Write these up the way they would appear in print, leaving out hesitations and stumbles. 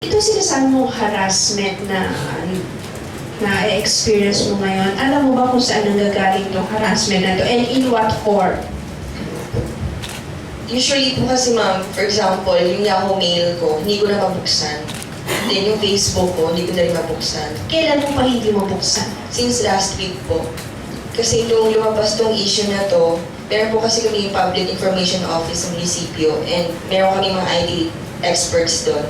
Ito sinasabi mong harassment na experience mo ngayon, alam mo ba kung saan nanggagaling itong harassment na to and in what form? Usually po kasi ma'am, for example, yung Yahoo Mail ko, hindi ko na mabuksan. Then yung Facebook ko, hindi ko na rin mabuksan. Kailan mo pa hindi mabuksan? Since last week po. Kasi nung lumabas tong issue na to, meron po kasi kami yung Public Information Office ng munisipyo and meron kami mga IT experts doon.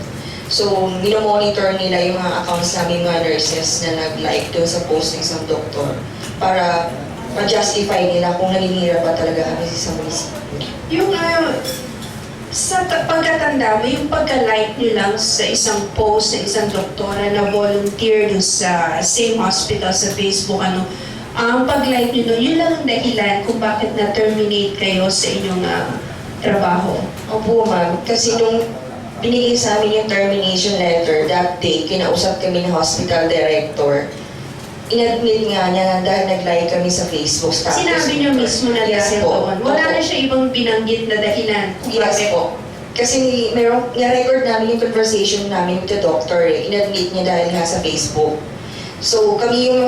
So, minomonitor nila yung mga accounts namin mga nurses na nag-like doon sa post ng isang doktor para ma-justify nila kung naninira ba talaga kami sa munisipyo. Yung sa pagkatanda mo, yung pagka-like nyo lang sa isang post ng isang doktora na volunteer dun sa same hospital sa Facebook, ang pag-like nyo doon, yun lang ang dahilan kung bakit na-terminate kayo sa inyong trabaho. Opo ma'am, kasi nung binigay sa amin yung termination letter that day, kinausap kami ng hospital director, inadmit nga niya na dahil nag-like kami sa Facebook status. Sinabi niyo mismo na Yes dahil po. doon. Wala na siya ibang binanggit na dahilan. Yes po. Kasi na-record namin yung conversation namin with the doctor eh. Inadmit niya dahil nga sa Facebook. So kami yung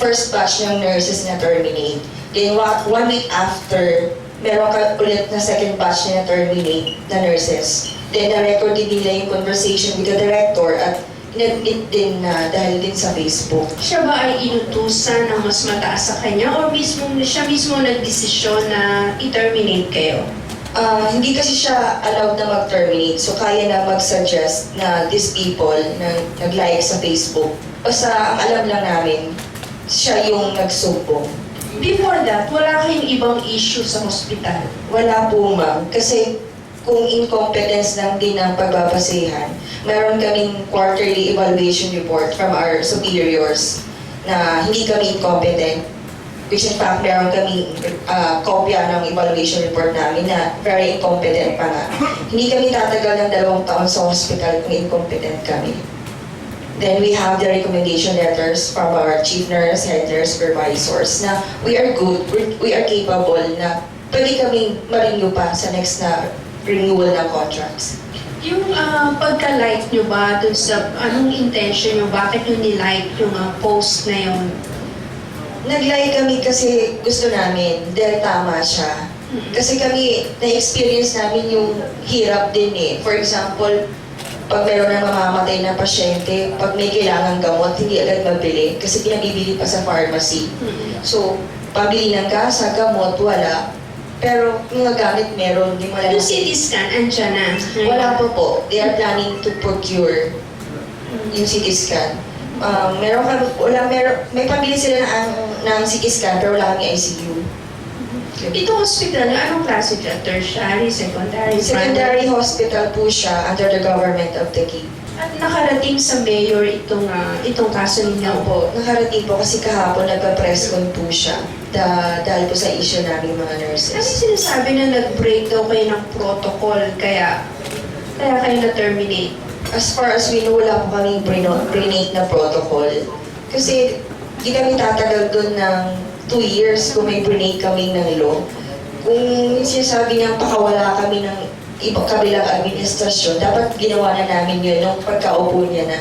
first batch ng nurses na terminate. Then 1 week after, meron ka ulit na second batch na terminate na nurses. Then na-record din nila yung conversation with the director at inadmit din na dahil din sa Facebook. Siya ba ay inutusan ng mas mataas sa kanya or siya mismo nagdesisyon na i-terminate kayo? Hindi kasi siya allowed na mag-terminate. So kaya na mag-suggest na these people na nag-like sa Facebook. Basta ang alam lang namin, siya yung nagsumbong. Before that, wala kayong ibang issue sa hospital? Wala po ma'am. Kasi kung incompetence lang din ang pagbabasehan, meron kaming quarterly evaluation report from our superiors na hindi kami incompetent. Which in fact, meron kami kopya ng evaluation report namin na very incompetent pa nga. Hindi kami tatagal ng 2 taon sa hospital kung incompetent kami. Then we have the recommendation letters from our chief nurse, head nurse, supervisors na we are good, we are capable na pwede kaming ma-renew pa sa next na renewal ng contracts. Yung pagka-like nyo ba dun sa anong intention nyo, bakit nyo nilike yung post na yun? Nag-like kami kasi gusto namin, dahil tama siya. Kasi kami, na-experience namin yung hirap din eh. For example, pag meron na mamamatay na pasyente, pag may kailangang gamot, hindi agad mabili kasi pinabibili pa sa pharmacy. So, pabili ng gasa, gamot, wala. Pero mga gamit meron, yung Yung CT scan, andyan na. wala pa po. They are planning to procure yung CT scan. May pabili sila ng CT scan pero wala kami ICU. Itong hospital nyo, anong klase dyan? Tertiary, secondary, Secondary hospital po siya under the government of the Cape. At nakarating sa mayor itong kaso ninyo? Opo, nakarating po kasi kahapon nagpa-press con po siya dahil po sa issue namin mga Ano nurses. sinasabi na nag-break daw kayo ng protocol kaya kayo na-terminate? As far as we know, wala po kami brinate na protocol. Kasi di kami tatagal doon ng 2 years kung may brinate kami ng law. Kung sinasabi niya pakawala kami ng ibang kabilang administrasyon, dapat ginawa na namin yun nung pagkaupo niya na.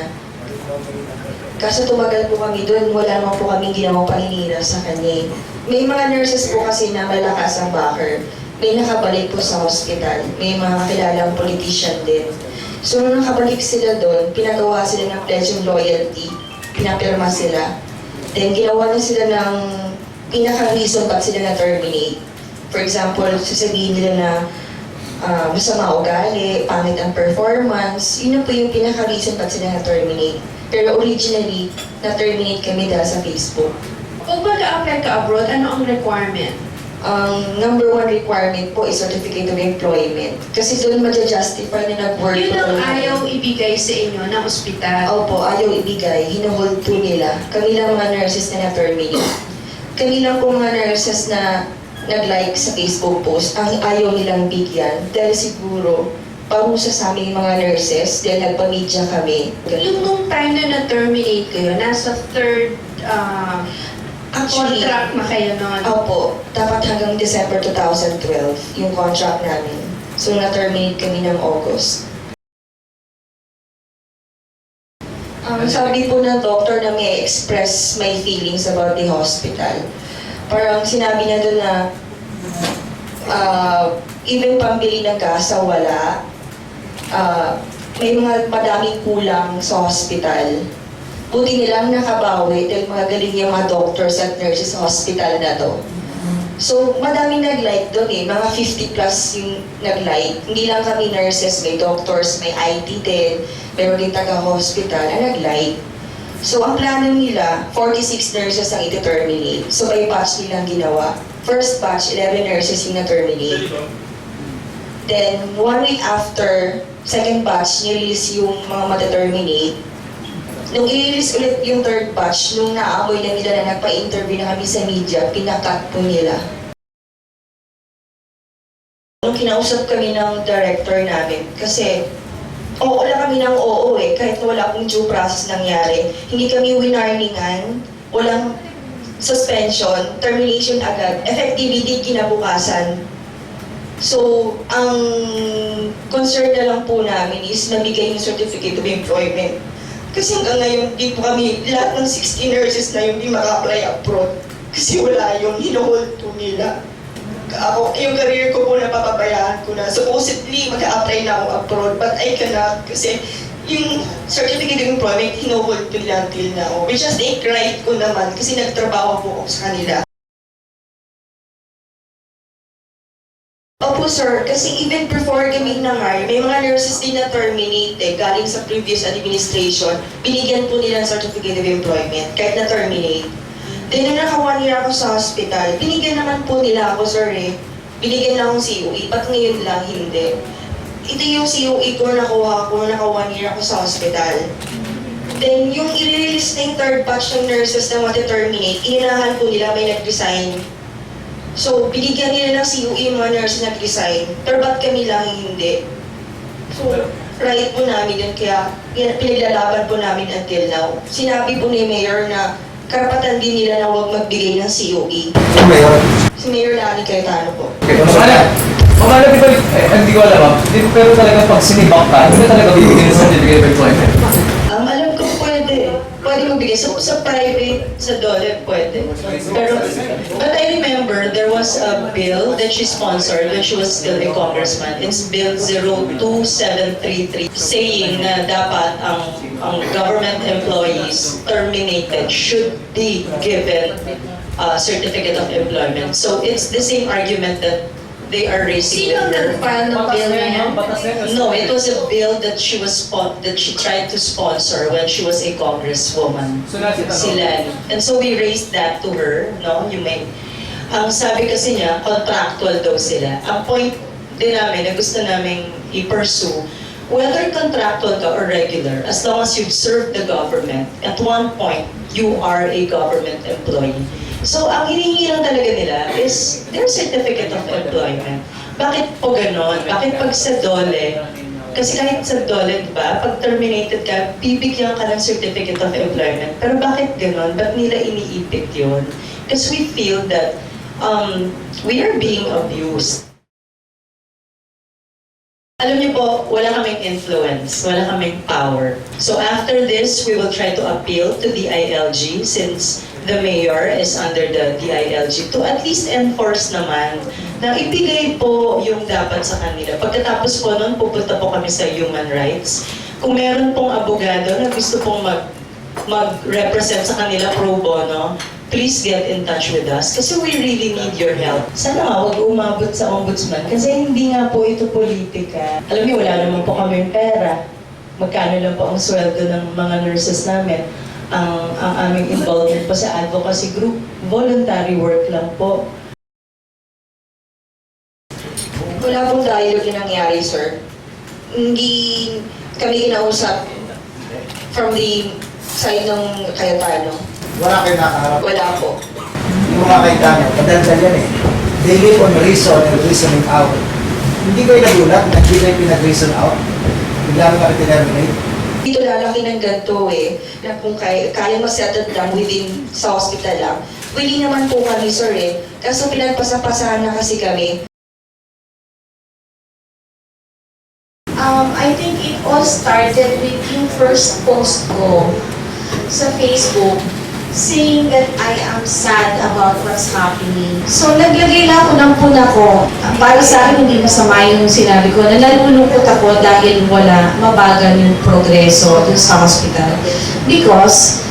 Kaso tumagal po kami doon, wala naman po kami ginawang paninira sa kanya. May mga nurses po kasi na malakas ang backer. May nakabalik po sa hospital. May mga kilalang politician din. So nung nakabalik sila doon, pinagawa sila ng pledge of loyalty. Pinapirma sila. Then ginawa na sila ng pinaka-reason ba't sila na-terminate. For example, sasabihin nila na masama ugali, pangit ang performance, yun na po yung pinaka-reason ba't sila na-terminate. Pero originally, na-terminate kami dahil sa Facebook. Kung mag-a-apply ka abroad, ano ang requirement? Ang number 1 requirement po is certificate of employment. Kasi doon ma-justify na nag-work Yun po ang kami. ayaw ibigay sa inyo ng ospital. Opo, ayaw ibigay. Hinuhold po nila. Kami lang mga nurses na na-terminate. Kami lang po mga nurses na nag-like sa Facebook post, ang ayaw nilang bigyan dahil siguro parusa sa aming mga nurses dahil nagpa-media kami. Yung nung time na na-terminate kayo, nasa third Actually, contract na kayo nun. opo, dapat hanggang December 2012 yung contract namin. So na-terminate kami ng August. Sabi po ng doctor na may express my feelings about the hospital. Parang sinabi niya doon na even pambili ng gasa wala. May mga madaming kulang sa hospital. Buti nilang nakabawi dahil mga galing yung mga doctors at nurses sa hospital na to. So, madaming nag-like doon eh. Mga 50 plus yung nag-like. Hindi lang kami nurses, may doctors, may IT din, meron din taga-hospital na nag-like. So, ang plano nila, 46 nurses ang iti-terminate. So, by batch nilang ginawa. First batch, 11 nurses yung na-terminate. Then, 1 week after, second batch, nirelease yung mga mata-terminate. Nung i-release ulit yung third batch, nung naamoy na nila na nagpa-interview na kami sa media, pinakat po nila. Nung kinausap kami ng director namin, kasi oo lang kami ng oo eh, kahit wala akong due process nangyari. Hindi kami winarningan, walang suspension, termination agad, effectivity kinabukasan. So, ang concern na lang po namin is nabigay yung certificate of employment. Kasi hanggang ngayon, di po kami, lahat ng 60 nurses na yun, di maka-apply abroad. Kasi wala yung hinohold po nila. Ako, yung career ko po napapabayaan ko na. Supposedly, mag-a-apply na ako abroad, but I cannot. Kasi yung certificate of employment, hinohold nila until now. Which is take right ko naman, kasi nagtrabaho po ako sa kanila. Opo sir, kasi even before kami na-hire, may mga nurses din na terminate galing sa previous administration, binigyan po nila ng certificate of employment, kahit na-terminate. Then nung naka-1 year ako sa hospital, binigyan naman po nila ako sir eh. Binigyan na akong COE, ba't ngayon lang hindi? Ito yung COE ko nakuha ko, naka-1 year ako sa hospital. Then yung i-release na yung third batch ng nurses na mati-terminate, ininahan po nila may nag-resign. So, binigyan nila ng COE yung mga nurse na nag-resign, pero ba't kami lang hindi? So, right po namin yun, kaya pinaglalaban po namin until now. Sinabi po ni Mayor na karapatan din nila na huwag magbigay ng COE. Yung mayor. Si Mayor Lani Cayetano po. Okay, Mamala, di ba, hindi ko alam pero talaga pag sinibak ka, hindi ka talaga bibigyan ng certificate of employment. Alam ko pwede. Pwede magbigay. Sa private, sa DOLE, pwede. Pero, but I remember there was a bill that she sponsored when she was still a congressman. It's Bill 02733 saying na dapat ang government employees terminated should be given a certificate of employment. So it's the same argument that they are raising. Sino nag-file ng bill na yan? No, it was a bill that she tried to sponsor when she was a congresswoman. So that's it, ano? Si Lani. And so we raised that to her, no? Ang sabi kasi niya, contractual daw sila. Ang point din namin na gusto namin i-pursue, whether contractual ka or regular, as long as you've served the government, at one point, you are a government employee. So, ang hinihingi lang talaga nila is their certificate of employment. Bakit po ganon? Bakit pag sa DOLE, kasi kahit sa DOLE, diba, pag terminated ka, bibigyan ka ng certificate of employment. Pero bakit ganon? Ba't nila iniipit yun? Because we feel that we are being abused. Alam niyo po, wala kaming influence, wala kaming power. So after this, we will try to appeal to the DILG since the mayor is under the DILG to at least enforce naman na ibigay po yung dapat sa kanila. Pagkatapos po nun, pupunta po kami sa human rights. Kung meron pong abogado na gusto pong mag-represent sa kanila pro bono, please get in touch with us kasi we really need your help. Sana nga, huwag umabot sa ombudsman kasi hindi nga po ito politika. Alam niyo, wala naman po kami pera. Magkano lang po ang sweldo ng mga nurses namin. Ang aming involvement po sa advocacy group, voluntary work lang po. Wala pong dialogue na nangyari, sir. Hindi kami kinausap from the side ng Cayetano. Wala kayo nakaharap. Wala po. Yung mga kaitano, kadaldal yan eh. They live on reason and reasoning out. Hindi kayo nagulat na hindi kayo pinag-reason out. Bigla mo terminate. Dito lalaki ng ganito eh, na kung kaya ma-settle down within sa hospital lang. Willing naman po kami, sir eh. Kaso pinagpasapasahan na kasi kami. I think it all started with yung first post ko sa Facebook saying that I am sad about what's happening. So, naglagay lang ako ng puna ko. Para sa akin, hindi masama yung sinabi ko na nalulungkot ako dahil mabagal yung progreso dun sa hospital. Because,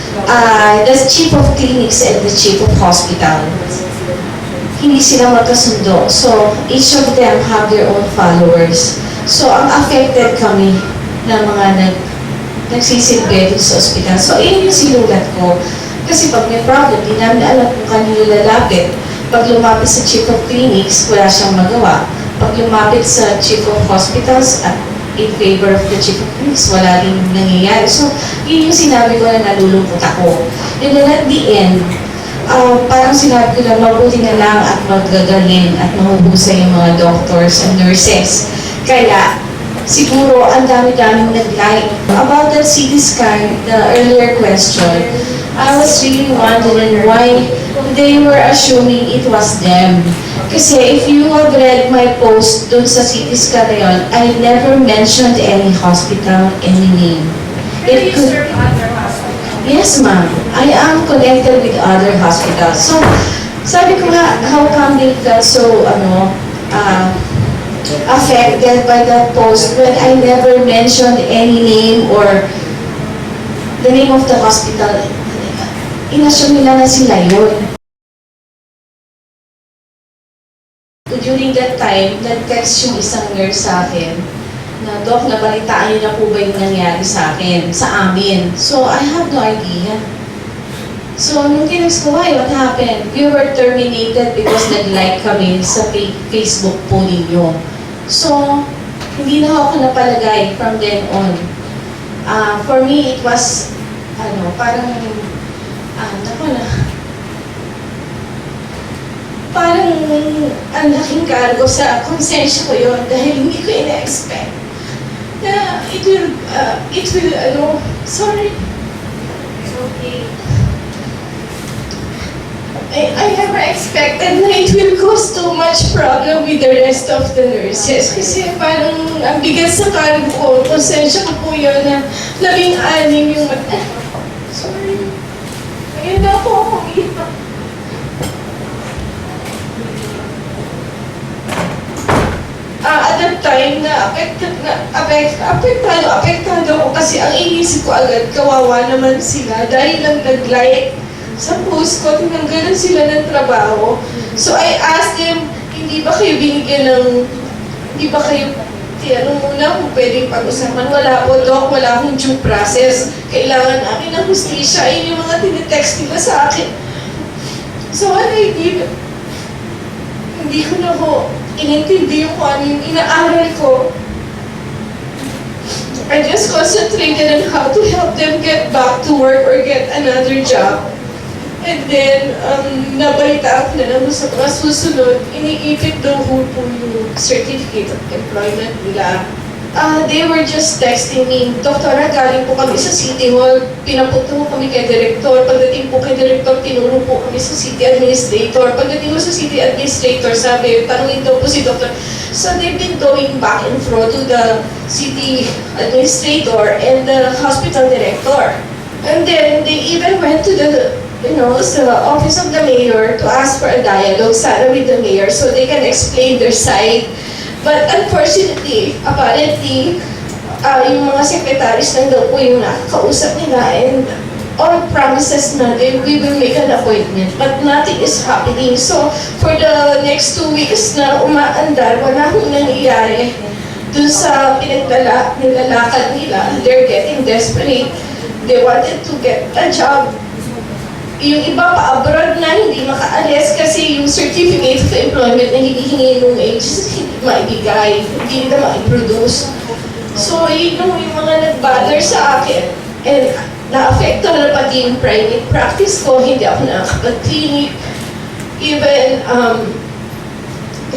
the chief of clinics and the chief of hospital, hindi sila magkasundo. So, each of them have their own followers. So, ang affected kami ng mga nagsisilbi dun sa hospital. So, yun yung sinulat ko. Kasi pag may problem, di namin alam kung kanino lalapit. Pag lumapit sa chief of clinics, wala siyang magawa. Pag lumapit sa chief of hospitals at in favor of the chief of clinics, wala rin nangyayari. So, yun yung sinabi ko na nalulungkot ako. And then at the end, parang sinabi ko lang, mabuti na lang at magagaling at mahuhusay yung mga doctors and nurses. Kaya, siguro, ang dami-daming nag-like. About that CT scan, the earlier question, I was really wondering why they were assuming it was them. Kasi if you have read my post dun sa CT scan na yun, I never mentioned any hospital, any name. It could... Yes, ma'am. I am connected with other hospitals. So, sabi ko nga, how come they felt so, affected by that post when I never mentioned any name or the name of the hospital? Inassume nila na sila yun. During that time, nag-text yung isang nurse sa akin na, Doc, nabalitaan niyo na po ba yung nangyari sa akin, sa amin? So, I have no idea. So, nung tinext ko, why, what happened? We were terminated because nag-like kami sa Facebook po ninyo. So, hindi na ako napalagay from then on. For me, it was, parang ang laking cargo sa konsensya ko yun dahil hindi ko ina-expect na sorry. It's okay. I never expected na it will cause too much problem with the rest of the nurses. Kasi parang ang bigat sa cargo ko, konsensya ko po yun na 16 yung sorry. Ayun na po, umiiyak. At that time, apektado ko kasi ang inisip ko agad, kawawa naman sila dahil lang nag-like sa post ko, tinanggalan sila ng trabaho. So I asked them, hindi ba kayo tinanong muna kung pwedeng pag-usapan? Wala po, Doc, wala akong due process. Kailangan namin ng hustisya. Ayun yung mga tinetext nila sa akin. So what I did, hindi ko na po inintindi yung kung ano yung inaaral ko. I just concentrated on how to help them get back to work or get another job. And then, nabalita ako na naman sa mga susunod, iniipit daw po yung certificate of employment nila. They were just texting me, Doktora, galing po kami sa City Hall, pinapunta mo kami kay Director. Pagdating po kay Director, tinuro po kami sa City Administrator. Pagdating mo sa City Administrator, sabi, tanungin daw po si Doktor. So they've been going back and forth to the City Administrator and the Hospital Director. And then, they even went to the sa office of the mayor to ask for a dialogue sana with the mayor so they can explain their side. But unfortunately, apparently, yung mga secretaries lang daw po yung nakakausap nila and all promises na we will make an appointment but nothing is happening. So, for the next 2 weeks na umaandar, wala akong nangyayari dun sa nilalakad nila. They're getting desperate. They wanted to get a job. Yung iba pa abroad na hindi makaalis kasi yung certificate of employment na hinihingi ng agency hindi maibigay, hindi nila maiproduce. So, yun yung mga nag-bother sa akin. And na-affecto na pati yung private practice ko, hindi ako nakakapag-clinic. Even,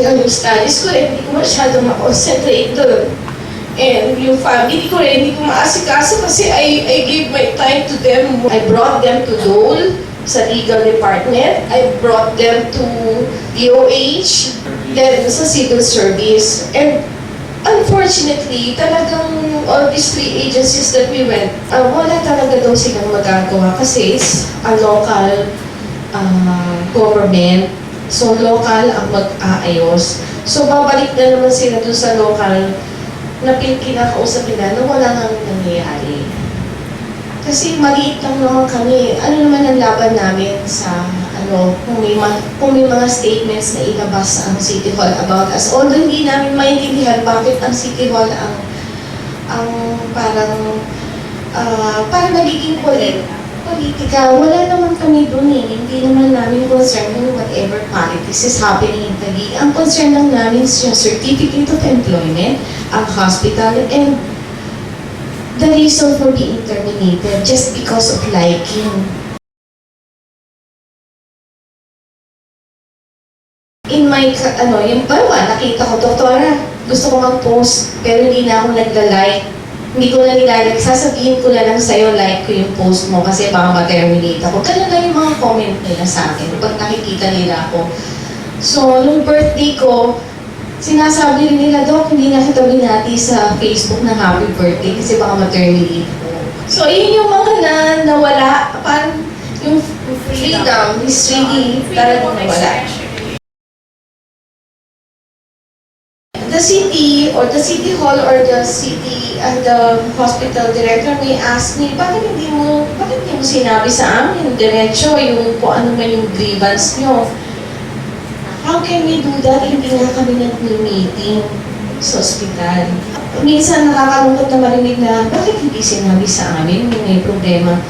yung studies ko rin, hindi ko masyado makonsentrate doon. And yung family ko rin, hindi ko maasikaso kasi I gave my time to them. I brought them to Dole sa legal department. I brought them to DOH, then sa civil service. And unfortunately, talagang all these three agencies that we went, wala talaga daw silang magagawa kasi it's a local government. So, local ang mag-aayos. So, babalik na naman sila dun sa local na kinakausap nila na wala nang nangyayari. Kasi maliit lang naman kami. Ano naman ang laban namin sa kung may mga statements na ilabas ang City Hall about us. Although hindi namin maintindihan bakit ang City Hall ang parang magiging politika. Wala naman kami dun eh. Hindi naman namin concern with whatever politics is happening in Taguig. Ang concern lang namin is yung certificate of employment, ang hospital, and the reason for being terminated just because of liking. In my, yung bawa, nakita ko, doktora, gusto ko mag-post, pero hindi na ako nagla-like. Hindi ko na nilalike. Sasabihin ko na lang sa'yo, like ko yung post mo kasi baka ma-terminate ako. Ganun lang yung mga comment nila sa akin pag nakikita nila ako. So, nung birthday ko, sinasabi rin nila, Dok, hindi na kita binati sa Facebook na happy birthday kasi baka ma-terminate ko. So, yun yung mga nawala. Parang yung freedom is really talagang nawala. The city or the city hall or the city and the hospital director may ask me, bakit hindi mo sinabi sa amin diretso yung kung ano man yung grievance nyo? How can we do that? Hindi nga kami nag-meeting sa ospital. Minsan nakakalungkot na marinig na, bakit hindi sinabi sa amin yung may problema?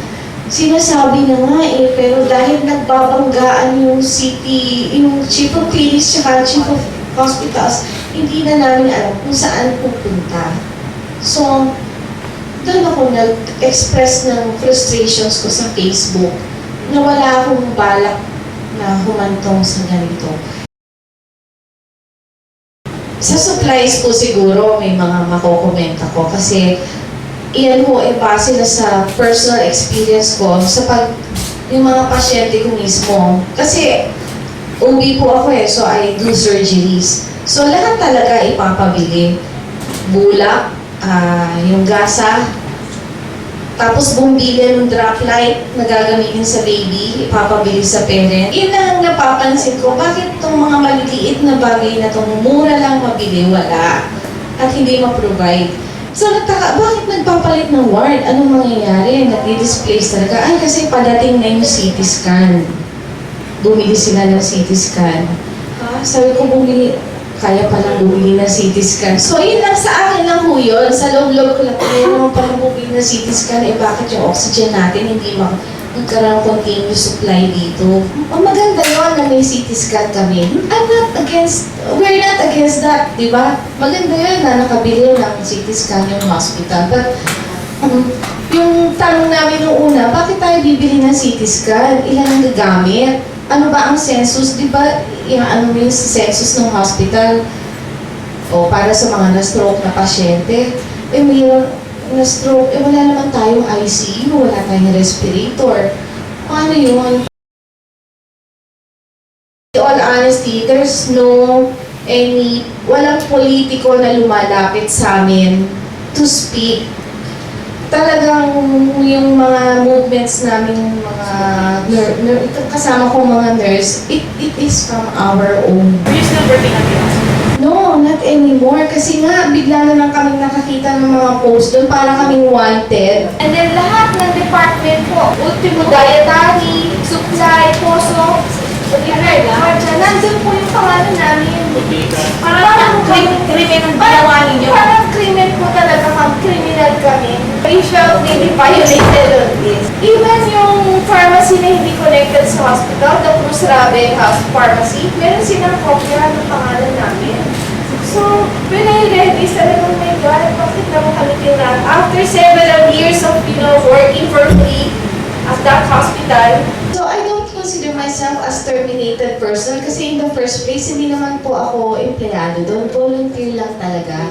Sinasabi na nga eh, pero dahil nagbabanggaan yung city, yung chief of police tsaka chief of hospitals, hindi na namin alam kung saan pupunta. So, doon ako nag-express ng frustrations ko sa Facebook na wala akong balak na humantong sa ganito. Sa supplies po siguro may mga makokomenta ko kasi iyan ho ay base na sa personal experience ko sa yung mga pasyente ko mismo. Kasi OB po ako eh, so I do surgeries. So lahat talaga ipapabili. Bulak, yung gasa, tapos bumili ng drop light na gagamitin sa baby, ipapabili sa parent. Yun lang ang napapansin ko, bakit itong mga maliliit na bagay na itong mura lang mabili, wala, at hindi ma-provide. So nagtaka, bakit nagpapalit ng ward? Anong mangyayari? Nag-displace talaga. Ay, kasi padating na yung CT scan. Bumili sila ng CT scan. Sabi ko, kaya palang bumili ng CT scan. So, yun lang sa akin lang ho yun. Sa loob-loob ko lang, kaya naman palang bumili ng CT scan, bakit yung oxygen natin hindi magkaroon continuous supply dito? Maganda yun na may CT scan kami. We're not against that, di ba? Maganda yun na nakabili ng CT scan yung hospital. But, yung tanong namin noong una, bakit tayo bibili ng CT scan? Ilan ang gagamit? Ano ba ang census? Di ba, ano yung census ng hospital? O para sa mga na-stroke na pasyente. Mayroon na-stroke, wala naman tayong ICU, wala tayong respirator. Paano yun? In all honesty, there's walang politiko na lumalapit sa amin to speak. Talagang yung mga movements namin, kasama kong mga nurse, it is from our own. Are you still working at the hospital? No, not anymore. Kasi nga, bigla na lang kaming nakakita ng mga post doon para kaming wanted. And then lahat ng department po, ultimo dietary, supply, poso, nandun po yung pangalan namin. Parang krimen ang ginawa ninyo. Parang krimen po talaga, criminal kami. We felt really violated on this. Even yung pharmacy na hindi connected sa hospital, the Cruz Rabe House Pharmacy, meron silang kopya ng pangalan namin. So, when I read this, talagang, oh my God, bakit naman kami tinag? After several years of, working for free at that hospital, so I don't consider myself as terminated person kasi in the first place, hindi naman po ako empleyado doon. Volunteer lang talaga.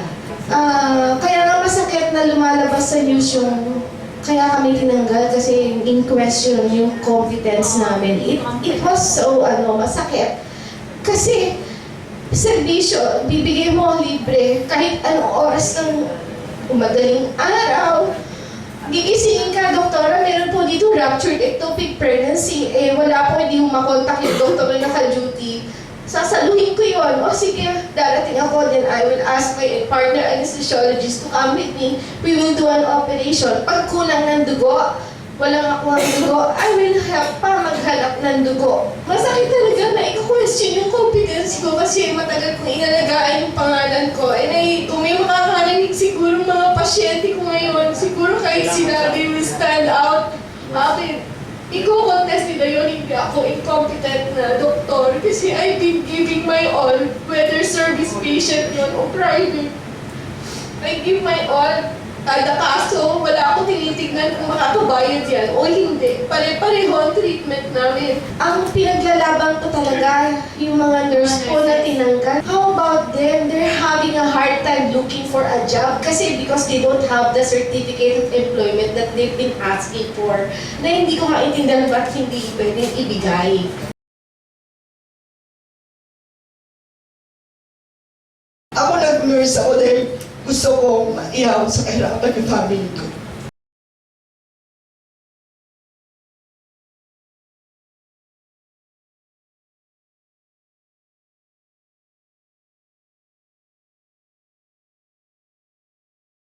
Kaya nga masakit na lumalabas sa news yung kaya kami tinanggal kasi in question yung competence namin. It was so masakit. Kasi serbisyo, bibigay mo libre kahit anong oras ng madaling araw. Gigisingin ka, doktora, meron po dito ruptured ectopic pregnancy. Wala po, hindi mo makontak yung doktor na naka-duty. Sasaluhin ko yun. O sige, darating ako, then I will ask my partner anesthesiologist to come with me. We will do an operation. Pag kulang ng dugo, walang ako ang dugo, I will help pa maghanap ng dugo. Masakit talaga na i-question yung competence ko kasi matagal kong inalagaan yung pangalan ko. Kung may makakarinig siguro mga pasyente ko ngayon, siguro kahit sinabi will stand out. Iko-contest nila yun, hindi ako incompetent na doktor kasi I've been giving my all, whether service patient yun o private. I give my all. Kada kaso, wala akong tinitignan kung makakabayad yan o hindi. Pare-pareho ang treatment namin. Ang pinaglalaban ko talaga, yung mga nurse po na tinanggal. How about them? They're having a hard time looking for a job kasi because they don't have the certificate of employment that they've been asking for na hindi ko maintindihan ba't hindi pwedeng ibigay. Ako nag-nurse ako dahil gusto kong maihaw sa kahirapan ng family ko.